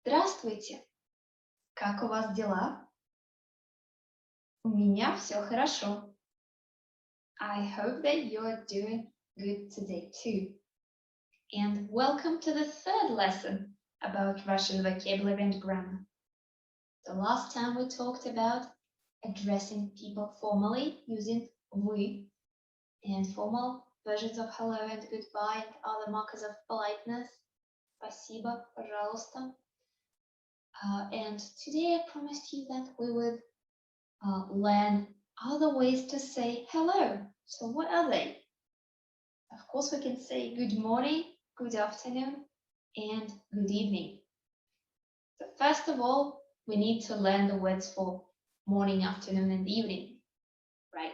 Здравствуйте! Как у вас дела? У меня все хорошо. I hope that you're doing good today too. And welcome to the third lesson about Russian vocabulary and grammar. The last time we talked about addressing people formally using вы and formal versions of hello and goodbye and other markers of politeness. Спасибо, пожалуйста. And today I promised you that we would learn other ways to say hello. So what are they? Of course, we can say good morning, good afternoon, and good evening. So first of all, we need to learn the words for morning, afternoon, and evening, right?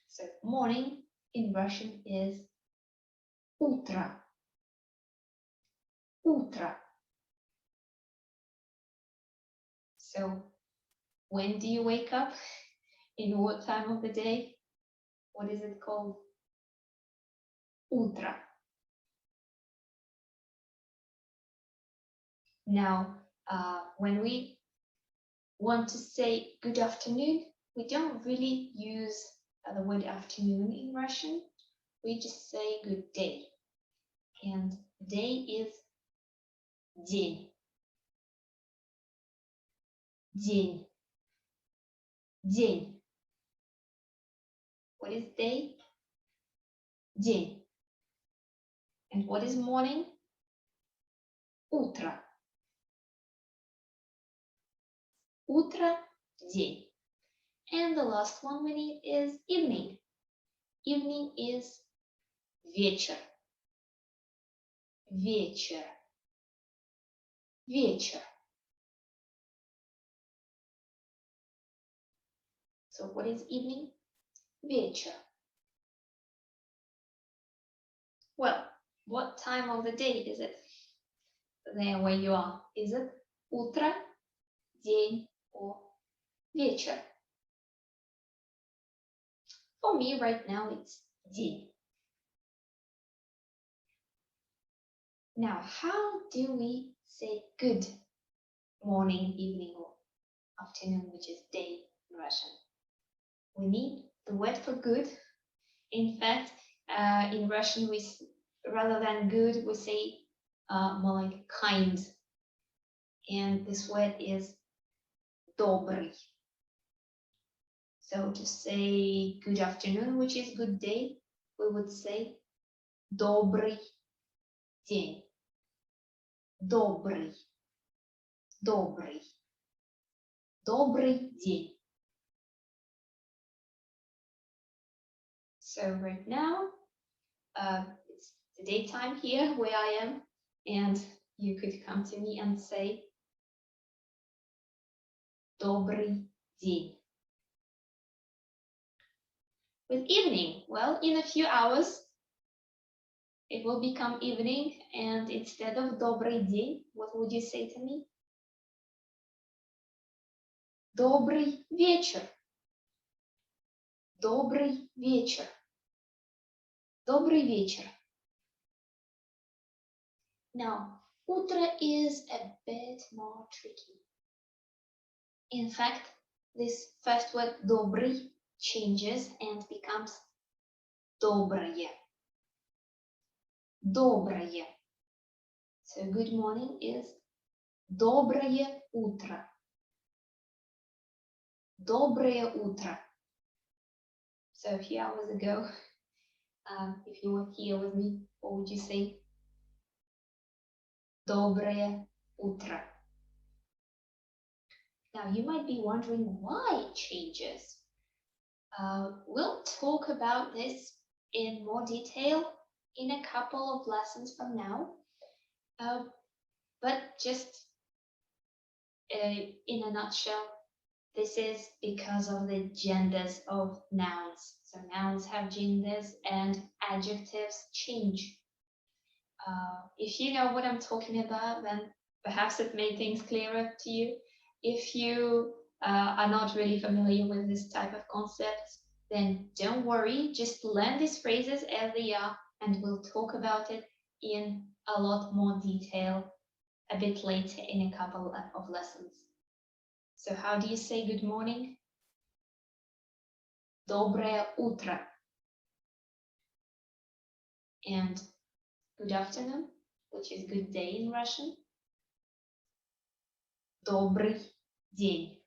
So morning in Russian is утро. Утро. So when do you wake up? In what time of the day? What is it called? Утро. Now, when we want to say good afternoon, we don't really use the word afternoon in Russian. We just say good day. And day is день. День. День. What is day? День. And what is morning? Утро. Утро, день. And the last one we need is evening. Evening is вечер. Вечер. Вечер. So what is evening? Вечер. Well, what time of the day is it? There where you are. Is it утро, день, or вечер? For me right now it's день. Now, how do we say good morning, evening, or afternoon, which is day in Russian? We need the word for good. In fact, in Russian, rather than good, we say more like kind. And this word is добрый. So to say good afternoon, which is good day, we would say добрый день. Добрый. Добрый. Добрый день. So right now, it's the daytime here where I am, and you could come to me and say добрый день. With evening, well, in a few hours, it will become evening, and instead of добрый день, what would you say to me? Добрый вечер. Добрый вечер. Добрый вечер. Now, утро is a bit more tricky. In fact, this first word добрый changes and becomes доброе. Доброе. So good morning is доброе утро. Доброе утро. So a few hours ago, if you were here with me, what would you say? Доброе утро. Now you might be wondering why it changes. We'll talk about this in more detail in a couple of lessons from now. But just in a nutshell, this is because of the genders of nouns. So nouns have genders and adjectives change. If you know what I'm talking about, then perhaps it made things clearer to you. If you are not really familiar with this type of concepts, then don't worry, just learn these phrases as they are, and we'll talk about it in a lot more detail a bit later in a couple of lessons. So how do you say good morning? Доброе утро. And good afternoon, which is good day in Russian. Добрый день.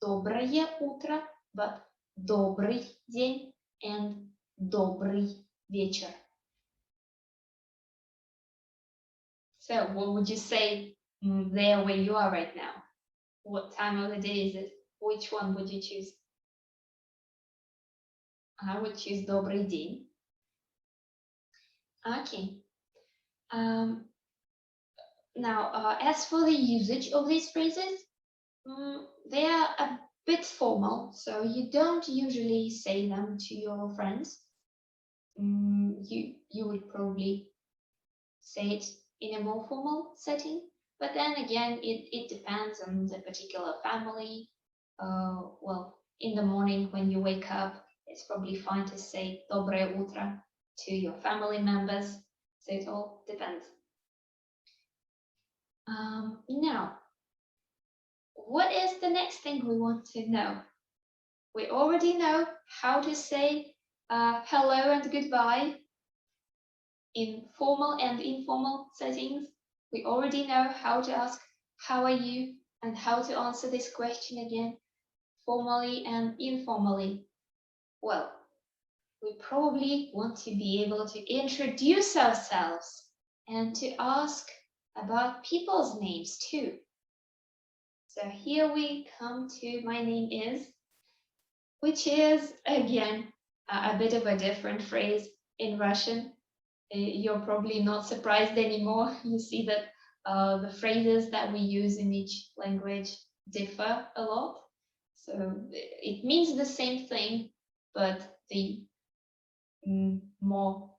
Доброе утро, but добрый день and добрый вечер. So what would you say there where you are right now? What time of the day is it? Which one would you choose? I would choose добрый день. Okay. Now, as for the usage of these phrases, they are a bit formal, so you don't usually say them to your friends. You would probably say it in a more formal setting, but then again, it depends on the particular family. Well, in the morning when you wake up, it's probably fine to say доброе утро to your family members, so it all depends. Now, what is the next thing we want to know? We already know how to say hello and goodbye in formal and informal settings. We already know how to ask how are you and how to answer this question again, formally and informally. Well, we probably want to be able to introduce ourselves and to ask about people's names too. So here we come to my name is, which is again a bit of a different phrase in Russian. You're probably not surprised anymore. You see that the phrases that we use in each language differ a lot. So it means the same thing, but the more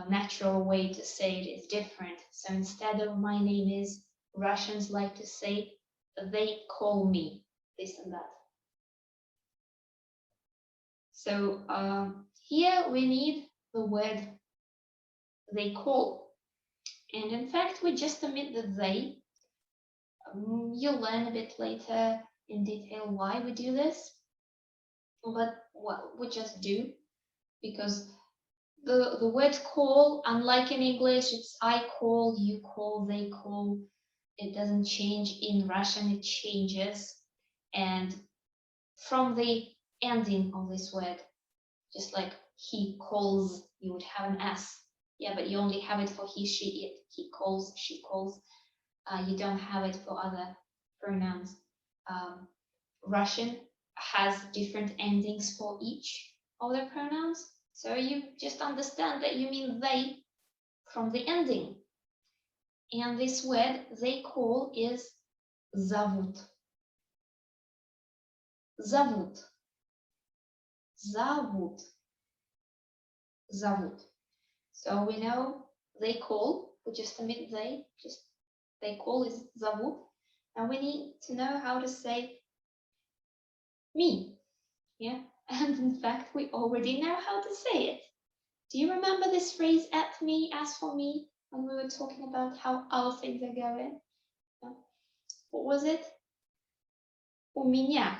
natural way to say it is different. So instead of my name is, Russians like to say they call me, this and that. So here we need the word they call. And in fact, we just omit the they. You'll learn a bit later in detail why we do this. But well, we just do, because the word call, unlike in English, it's I call, you call, they call. It doesn't change. In Russian, it changes. And from the ending of this word, just like he calls, you would have an S. Yeah, but you only have it for he, she, it. He calls, she calls. You don't have it for other pronouns. Russian has different endings for each of the pronouns. So you just understand that you mean they from the ending. And this word they call is зовут. Зовут. Зовут. Зовут. So we know they call, we just omit they, just they call is зовут. And we need to know how to say me. Yeah, and in fact, we already know how to say it. Do you remember this phrase, at me, as for me, when we were talking about how our things are going? What was it? У меня,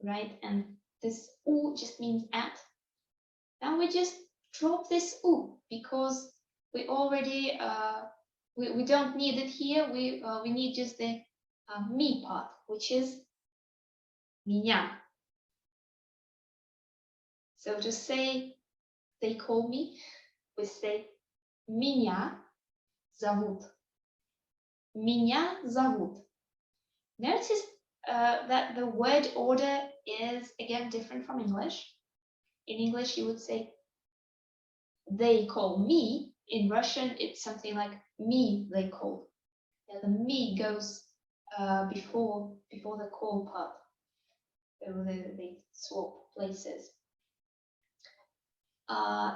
right? And this u just means at. Now we just drop this u because we already, we don't need it here. We need just the me part, which is меня. So to say they call me, we say меня зовут. Меня зовут. Notice that the word order is again different from English. In English, you would say they call me. In Russian, it's something like me they call. Yeah, the me goes before the call part. So they swap places.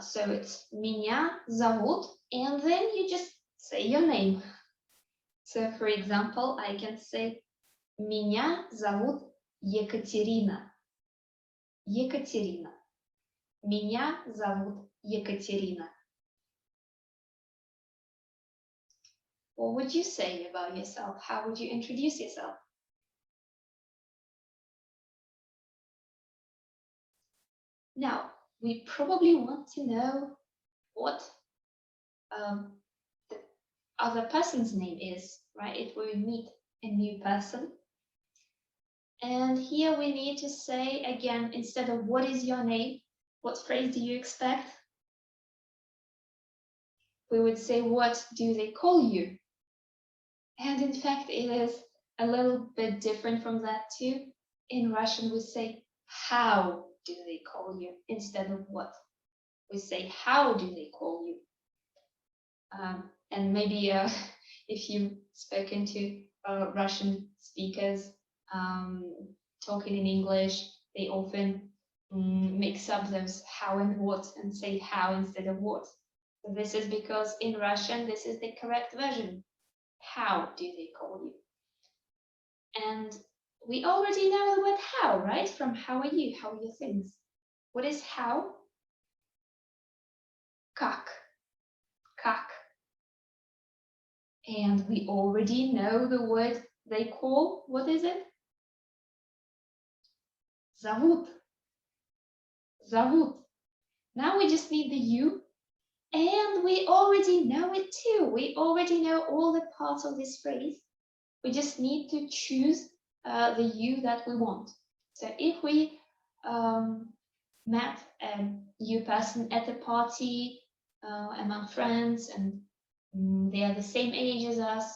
So it's меня зовут, and then you just say your name. So for example, I can say меня зовут Екатерина. Екатерина. Меня зовут Екатерина. what would you say about yourself? How would you introduce yourself? Now, we probably want to know what the other person's name is, right? If we meet a new person. And here we need to say again, instead of what is your name, what phrase do you expect? We would say, what do they call you? And in fact, it is a little bit different from that too. In Russian, we say, how do they call you? Instead of what. We say, how do they call you? And maybe if you've spoken to Russian speakers talking in English, they often mix up those how and what and say how instead of what. So this is because in Russian, this is the correct version. How do they call you? And we already know the word how, right? From how are you? How are your things? What is how? Как. Как. And we already know the word they call. What is it? Зовут. Зовут. Now we just need the you. And we already know it too. We already know all the parts of this phrase. We just need to choose the you that we want. So if we met a new person at a party among friends and they are the same age as us,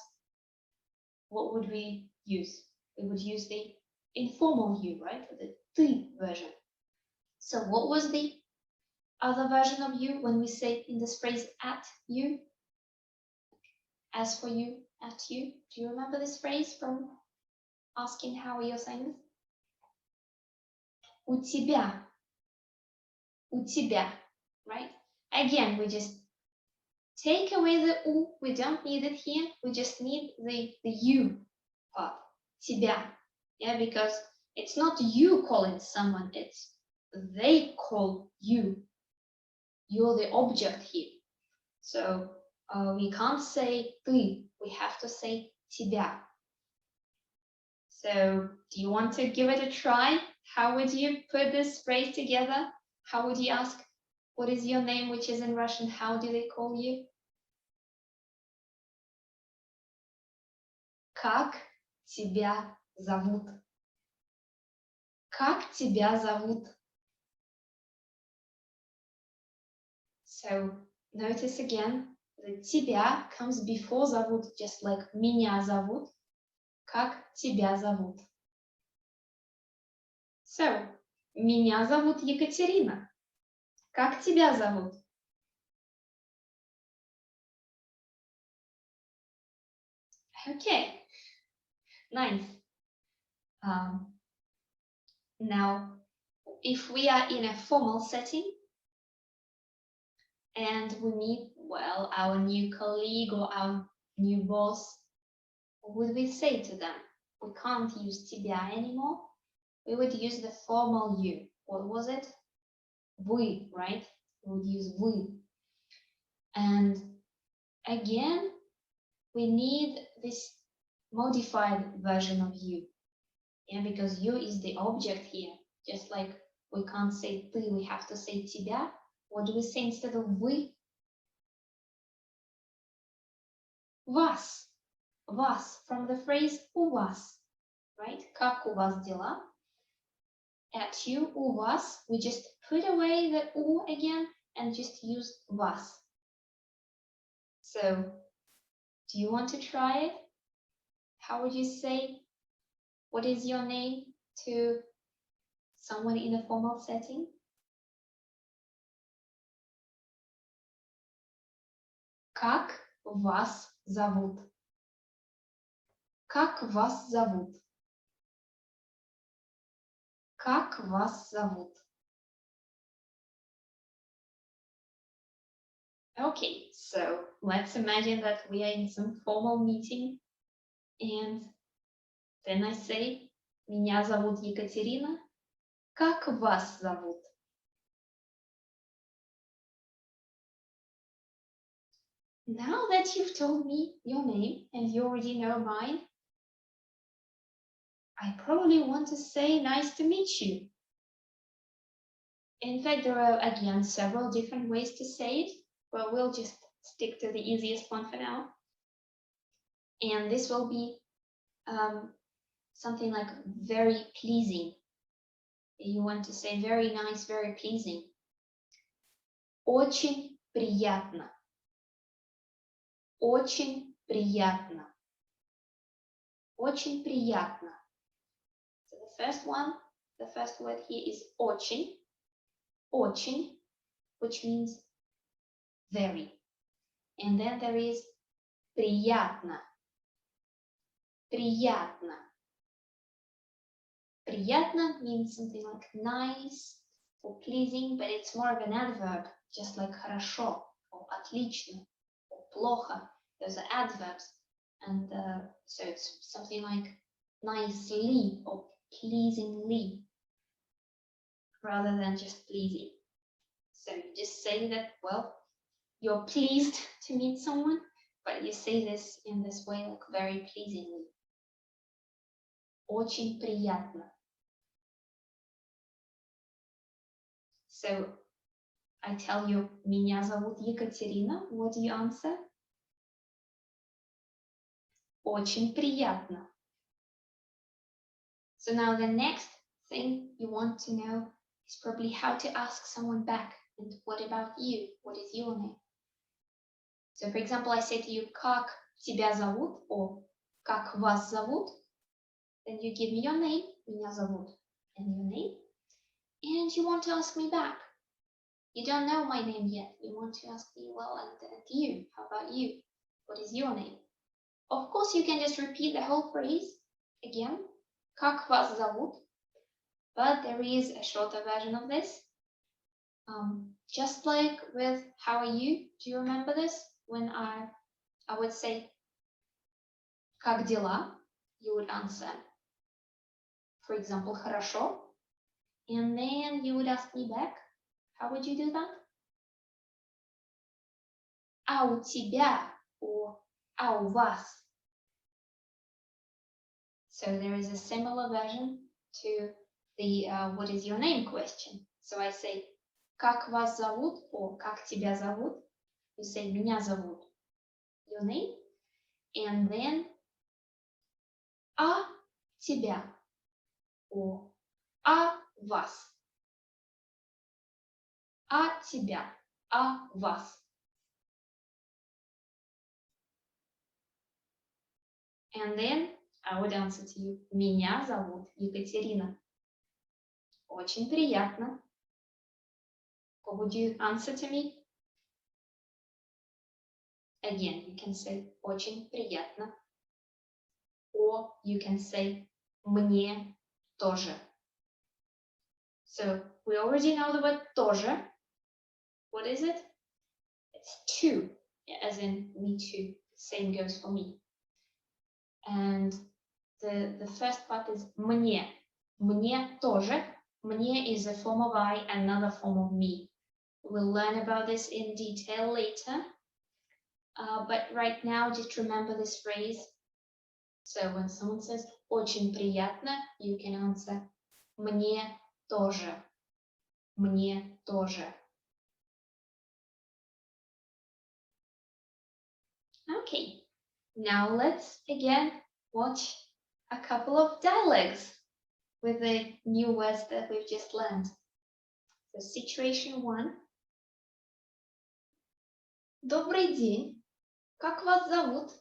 what would we use? We would use the informal you, right? The ты version. So what was the other version of you when we say in this phrase at you? As for you, at you. Do you remember this phrase from asking how are your things? У тебя. У тебя, right? Again, we just take away the u. We don't need it here. We just need the you part. Тебя. Yeah, because it's not you calling someone, it's they call you. You're the object here. So we can't say ты. We have to say тебя. So do you want to give it a try? How would you put this phrase together? How would you ask, what is your name, which is in Russian? How do they call you? Как тебя зовут? Как тебя зовут? So notice again, the тебя comes before зовут, just like меня зовут. Как тебя зовут? So, меня зовут Екатерина. Как тебя зовут? Okay, nice. Now, if we are in a formal setting and we meet, well, our new colleague or our new boss, what would we say to them? We can't use тебя anymore. We would use the formal you. What was it? Вы, right? We would use вы. And again, we need this modified version of you. Yeah, because you is the object here. Just like we can't say ты, we have to say тебя. What do we say instead of вы? Вас. Вас, from the phrase у вас, right? Как у вас дела? At you, у вас, we just put away the у again and just use вас. So, do you want to try it? How would you say, what is your name to someone in a formal setting? Как вас зовут? Как вас зовут? Как вас зовут? Okay, so let's imagine that we are in some formal meeting and then I say, меня зовут Екатерина. Как вас зовут? Now that you've told me your name and you already know mine, I probably want to say nice to meet you. In fact, there are again several different ways to say it, but we'll just stick to the easiest one for now. And this will be something like very pleasing. You want to say very nice, very pleasing. Очень приятно. Очень приятно. Очень приятно. So the first one, the first word here is очень. Очень, which means very. And then there is приятно. Приятно. Приятно means something like nice or pleasing, but it's more of an adverb, just like хорошо or отлично or плохо. Those are adverbs. And so it's something like nicely or pleasingly rather than just pleasing. So you just say that, well, you're pleased to meet someone, but you say this in this way, like very pleasingly. Очень приятно. So I tell you, меня зовут Екатерина. What do you answer? Очень приятно. So now the next thing you want to know is probably how to ask someone back. And what about you? What is your name? So for example, I say to you, как тебя зовут? Or как вас зовут? Then you give me your name, меня зовут, and your name. And you want to ask me back. You don't know my name yet. You want to ask me, well, and you, how about you? What is your name? Of course, you can just repeat the whole phrase again. Как вас зовут? But there is a shorter version of this. Just like with how are you? Do you remember this? When I would say как дела? You would answer, for example, хорошо. And then you would ask me back. How would you do that? А у тебя? Or а у вас? So there is a similar version to the what is your name question. So I say, как вас зовут? Or как тебя зовут? You say, меня зовут. Your name. And then, а тебя? Or а вас? А тебя? А вас? And then I would answer to you, меня зовут Екатерина. Очень приятно. What would you answer to me? Again, you can say очень приятно. Or you can say мне тоже. So we already know the word тоже. What is it? It's too, as in me too. Same goes for me. And the first part is мне. Мне тоже. Мне is a form of I, another form of me. We'll learn about this in detail later. But right now, just remember this phrase. So when someone says очень приятно, you can answer мне тоже. Мне тоже. Okay, now let's again watch a couple of dialogues with the new words that we've just learned. So situation 1. Добрый день. Как вас зовут?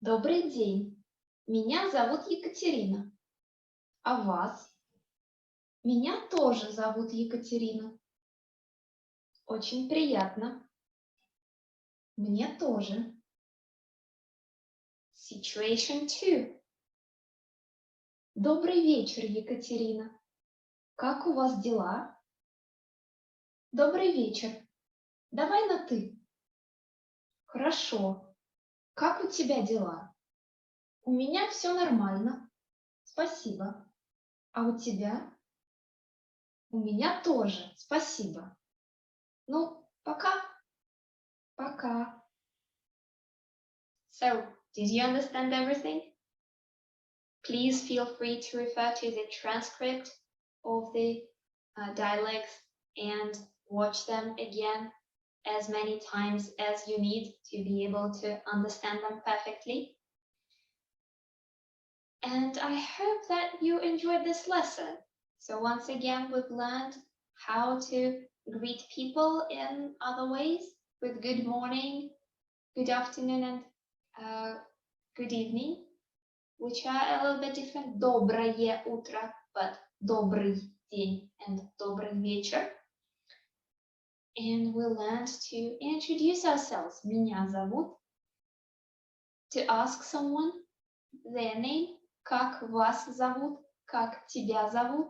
Добрый день. Меня зовут Екатерина. А вас? Меня тоже зовут Екатерина. Очень приятно. Мне тоже. Situation 2. Добрый вечер, Екатерина. Как у вас дела? Добрый вечер. Давай на ты. Хорошо. Как у тебя дела? У меня все нормально. Спасибо. А у тебя? У меня тоже. Спасибо. Ну, пока. Пока. So, did you understand everything? Please feel free to refer to the transcript of the dialects and watch them again as many times as you need to be able to understand them perfectly. And I hope that you enjoyed this lesson. So once again, we've learned how to greet people in other ways with good morning, good afternoon, and good evening, which are a little bit different. Доброе утро, but добрый день and добрый вечер. And we learned to introduce ourselves. Меня зовут. To ask someone their name. Как вас зовут? Как тебя зовут?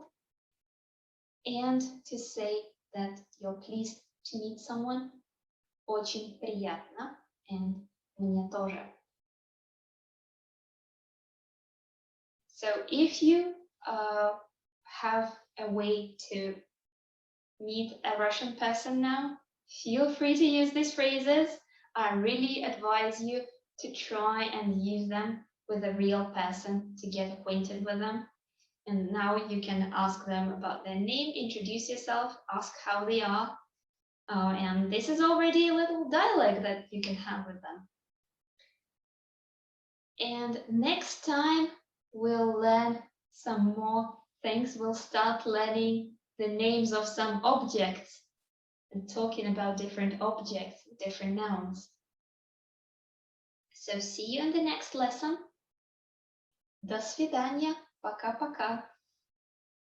And to say that you're pleased to meet someone. Очень приятно. And мне тоже. So if you have a way to meet a Russian person now, feel free to use these phrases. I really advise you to try and use them with a real person to get acquainted with them. And now you can ask them about their name, introduce yourself, ask how they are. And this is already a little dialogue that you can have with them. And next time we'll learn some more things. We'll start learning the names of some objects and talking about different objects, different nouns. So see you in the next lesson. До свидания. Пока-пока.